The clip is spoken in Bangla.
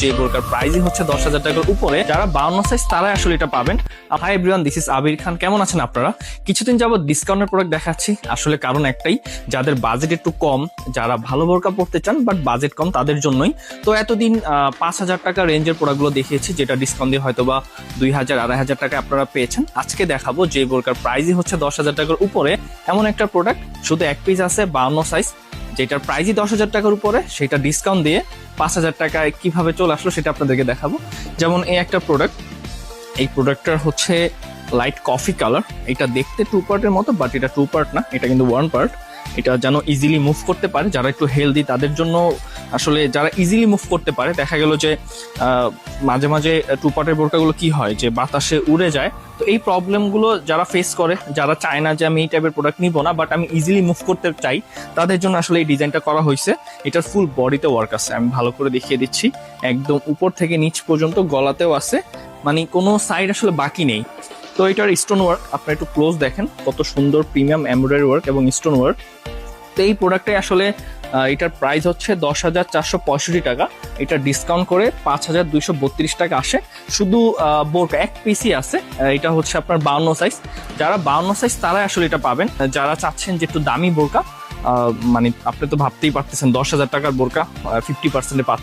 যে বোরকার প্রাইসই হচ্ছে 10,000 টাকার উপরে। যারা 52 সাইজ তারাই আসলে এটা পাবেন। হাই এভরিওয়ান, দিস ইজ আবির খান। কেমন আছেন আপনারা? কিছুদিন যাবত ডিসকাউন্টের প্রোডাক্ট দেখাচ্ছি, আসলে কারণ একটাই, যাদের বাজেট একটু কম, যারা ভালো বোরকা পড়তে চান বাট বাজেট কম তাদের জন্যই। তো এতদিন 5,000 টাকা রেঞ্জের প্রোডাক্টগুলো দেখিয়েছি, যেটা ডিসকাউন্ট দিয়ে হয়তো বা 2,000 2,500 টাকা আপনারা পেয়েছেন। আজকে দেখাবো যে বোরকার প্রাইসই হচ্ছে 10,000 টাকার উপরে, এমন একটা প্রোডাক্ট। শুধু এক পিস আছে 52 সাইজ, যেটার প্রাইসই 10,000 টাকার উপরে, সেটা ডিসকাউন্ট দিয়ে 5,000 টাকায় কিভাবে চলে আসলো সেটা আপনাদেরকে দেখাবো। যেমন এই একটা প্রোডাক্ট, এই প্রোডাক্টটার হচ্ছে লাইট কফি কালার। এটা দেখতে 2 পার্টের মতো, বাট এটা 2 পার্ট না, এটা কিন্তু 1 পার্ট। এটা যেন ইজিলি মুভ করতে পারে, যারা একটু হেলদি তাদের জন্য। আসলে যারা ইজিলি মুভ করতে পারে, দেখা গেল যে মাঝে মাঝে 2 পার্টের বোরকাগুলো কি হয় যে বাতাসে উড়ে যায়। তো এই প্রবলেমগুলো যারা ফেস করে, যারা চায় না যে আমি এই টাইপের প্রোডাক্ট নিব না বাট আমি ইজিলি মুভ করতে চাই, তাদের জন্য আসলে এই ডিজাইনটা করা হয়েছে। এটার ফুল বডিতে ওয়ার্ক আছে, আমি ভালো করে দেখিয়ে দিচ্ছি। একদম উপর থেকে নিচ পর্যন্ত গলাতেও আছে, মানে কোনো সাইড আসলে বাকি নেই। তো এটার স্টোন ওয়ার্ক আপনারা একটু ক্লোজ দেখেন, কত সুন্দর প্রিমিয়াম এমব্রয়ডারি ওয়ার্ক এবং স্টোন ওয়ার্ক। তো এই প্রোডাক্টটাই আসলে এটার প্রাইস হচ্ছে 10,465 টাকা। এটা ডিসকাউন্ট করে 5,232 টাকা আসে। শুধু বোরকা এক পিসই আছে, এটা হচ্ছে আপনার 52 সাইজ। যারা 52 সাইজ তারাই আসলে এটা পাবেন। যারা চাচ্ছেন যে একটু দামি বোরকা, মানে আপনি তো ভাবতেই পারতেছেন 10,000 টাকার বোরকা 50%